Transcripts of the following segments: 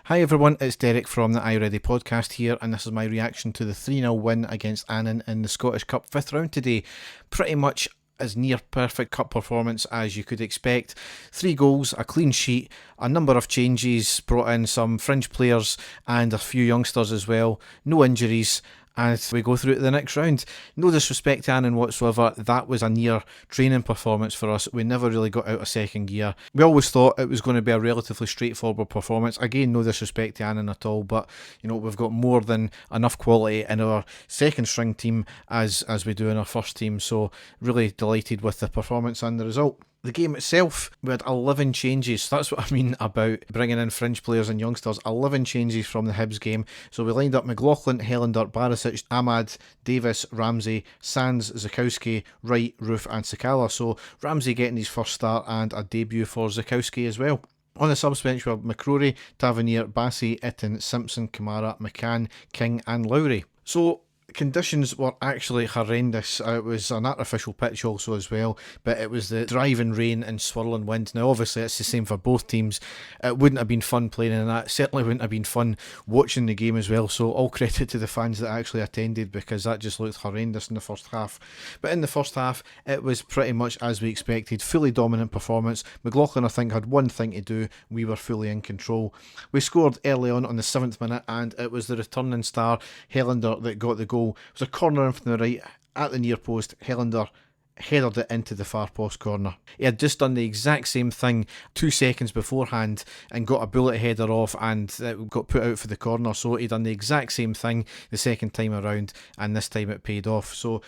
Hi everyone, it's Derek from the iReady podcast here, and this is my reaction to the 3-0 win against Annan in the Scottish Cup 5th round today. Pretty much as near perfect cup performance as you could expect. 3 goals, a clean sheet, a number of changes, brought in some fringe players and a few youngsters as well, no injuries. And we go through to the next round. No disrespect to Annan whatsoever, that was a near training performance for us. We never really got out of second gear. We always thought it was going to be a relatively straightforward performance. Again, no disrespect to Annan at all, but we've got more than enough quality in our second string team as we do in our first team. So really delighted with the performance and the result. The game itself, we had 11 changes. That's what I mean about bringing in fringe players and youngsters. 11 changes from the Hibs game. So we lined up McLaughlin, Helander, Barisic, Ahmad, Davis, Ramsey, Sands, Zakowski, Wright, Roof and Sakala. So Ramsey getting his first start and a debut for Zakowski as well. On the subs bench we have McCrory, Tavernier, Bassey, Itten, Simpson, Kamara, McCann, King and Lowry. So conditions were actually horrendous. It was an artificial pitch also as well, but it was the driving rain and swirling wind. Now obviously it's the same for both teams. It wouldn't have been fun playing in that. It certainly wouldn't have been fun watching the game as well, so all credit to the fans that actually attended, because that just looked horrendous in the first half. But in the first half it was pretty much as we expected. Fully dominant performance. McLaughlin I think had one thing to do. We were fully in control. We scored early on the 7th minute, and it was the returning star Helander that got the goal. It was a corner in from the right at the near post. Helander headed it into the far post corner. He had just done the exact same thing 2 seconds beforehand and got a bullet header off, and it got put out for the corner. So he done the exact same thing the second time around, and this time it paid off. So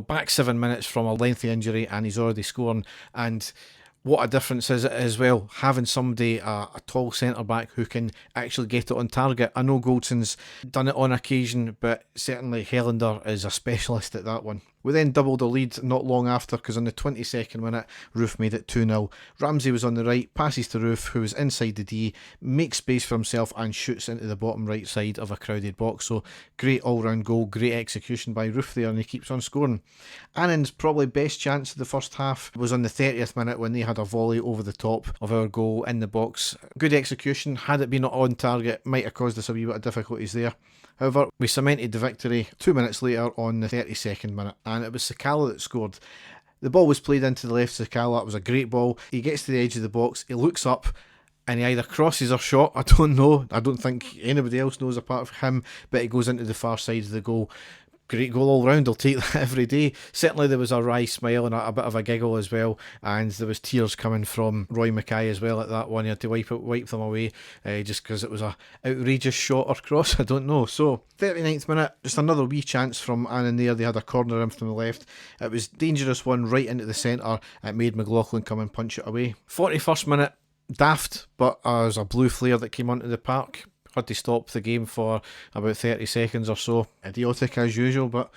back 7 minutes from a lengthy injury and he's already scoring. And what a difference is it as well, having somebody, a tall centre-back who can actually get it on target. I know Goldson's done it on occasion, but certainly Helander is a specialist at that one. We then doubled the lead not long after, because on the 22nd minute, Roof made it 2-0. Ramsey was on the right, passes to Roof, who was inside the D, makes space for himself and shoots into the bottom right side of a crowded box. So great all-round goal, great execution by Roof there, and he keeps on scoring. Annan's probably best chance of the first half was on the 30th minute when they had a volley over the top of our goal in the box. Good execution. Had it been on target, might have caused us a wee bit of difficulties there. However, we cemented the victory 2 minutes later on the 32nd minute, and it was Sakala that scored. The ball was played into the left of Sakala. It was a great ball. He gets to the edge of the box, he looks up, and he either crosses or shot. I don't know. I don't think anybody else knows apart from him, but he goes into the far side of the goal. Great goal all round, I'll take that every day. Certainly there was a wry smile and a bit of a giggle as well, and there was tears coming from Roy Mackay as well at that one. He had to wipe them away just because it was a outrageous shot or cross, I don't know. So 39th minute, just another wee chance from Annan there. They had a corner in from the left. It was a dangerous one right into the centre. It made McLaughlin come and punch it away. 41st minute, daft, but as a blue flare that came onto the park. Had to stop the game for about 30 seconds or so. Idiotic as usual, but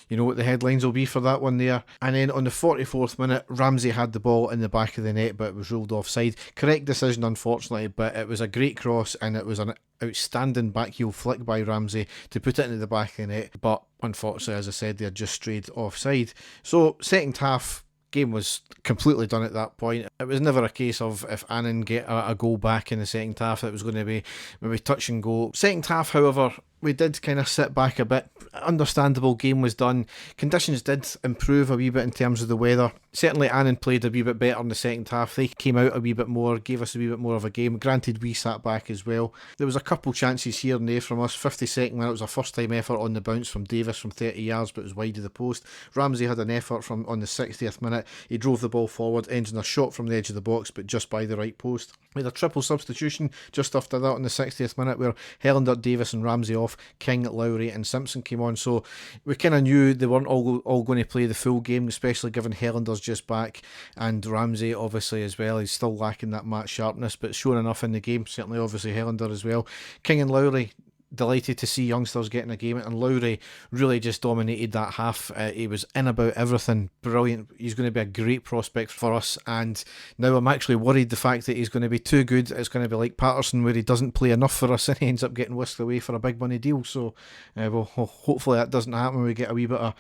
you know what the headlines will be for that one there. And then on the 44th minute, Ramsey had the ball in the back of the net, but it was ruled offside. Correct decision, unfortunately, but it was a great cross and it was an outstanding backheel flick by Ramsey to put it into the back of the net. But unfortunately, as I said, they had just strayed offside. So second half, game was completely done at that point. It was never a case of if Annan get a goal back in the second half, it was going to be maybe touch and go. Second half, however, we did kind of sit back a bit. Understandable, game was done. Conditions did improve a wee bit in terms of the weather. Certainly Annan played a wee bit better in the second half. They came out a wee bit more, gave us a wee bit more of a game. Granted, we sat back as well. There was a couple chances here and there from us. 52nd minute was a first time effort on the bounce from Davis from 30 yards, but it was wide of the post. Ramsey had an effort from on the 60th minute. He drove the ball forward, ending a shot from the edge of the box, but just by the right post. We had a triple substitution just after that on the 60th minute where Helander, Davis and Ramsey off, King, Lowry and Simpson came on. So we kind of knew they weren't all going to play the full game, especially given Helander's just back and Ramsey obviously as well. He's still lacking that match sharpness, but shown enough in the game. Certainly obviously Helander as well. King and Lowry delighted to see youngsters getting a game, and Lowry really just dominated that half. He was in about everything, brilliant. He's going to be a great prospect for us, and now I'm actually worried the fact that he's going to be too good. It's going to be like Patterson, where he doesn't play enough for us and he ends up getting whisked away for a big money deal. So well, hopefully that doesn't happen. We get a wee bit of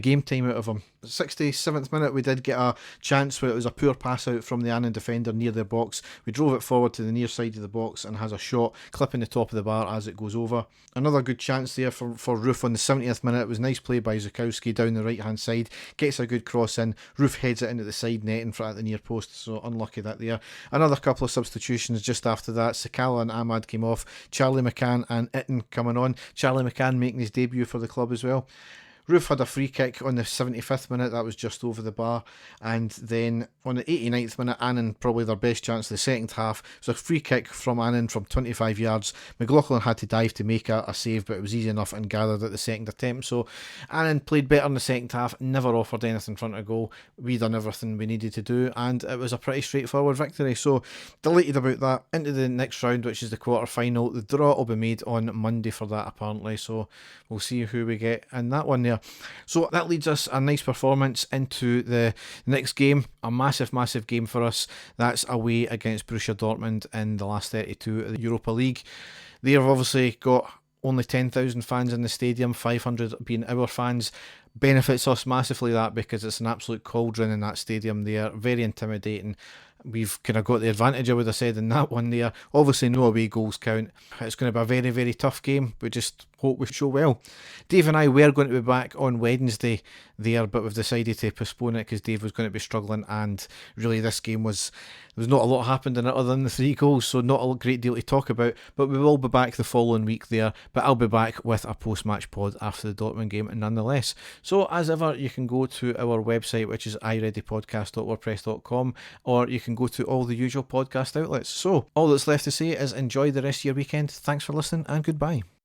game time out of him. 67th minute, we did get a chance where it was a poor pass out from the Annan defender near the box. We drove it forward to the near side of the box and has a shot clipping the top of the bar as it goes over. Another good chance there for Roof on the 70th minute. It was nice play by Zukowski down the right hand side, gets a good cross in. Roof heads it into the side net in front of the near post, so unlucky that there. Another couple of substitutions just after that. Sakala and Ahmad came off, Charlie McCann and Itten coming on. Charlie McCann making his debut for the club as well. Roof had a free kick on the 75th minute, that was just over the bar, and then on the 89th minute, Annan probably their best chance of the second half. It was a free kick from Annan from 25 yards. McLaughlin had to dive to make a save, but it was easy enough and gathered at the second attempt. So Annan played better in the second half, never offered anything in front of goal. We done everything we needed to do, and it was a pretty straightforward victory. So delighted about that. Into the next round, which is the quarter final. The draw will be made on Monday for that apparently, so we'll see who we get in that one there. So that leads us a nice performance into the next game, a massive game for us. That's away against Borussia Dortmund in the last 32 of the Europa League. They have obviously got only 10,000 fans in the stadium, 500 being our fans. Benefits us massively, that, because it's an absolute cauldron in that stadium there, very intimidating. We've kind of got the advantage, I would have said, in that one there. Obviously no away goals count. It's going to be a very tough game. We just hope we show well. Dave and I were going to be back on Wednesday there, but we've decided to postpone it because Dave was going to be struggling, and really this game was, there was not a lot happened in it other than the 3 goals, so not a great deal to talk about. But we will be back the following week there, but I'll be back with a post-match pod after the Dortmund game nonetheless. So as ever, you can go to our website, which is ireadypodcast.wordpress.com, or you can go to all the usual podcast outlets. So all that's left to say is enjoy the rest of your weekend. Thanks for listening and goodbye.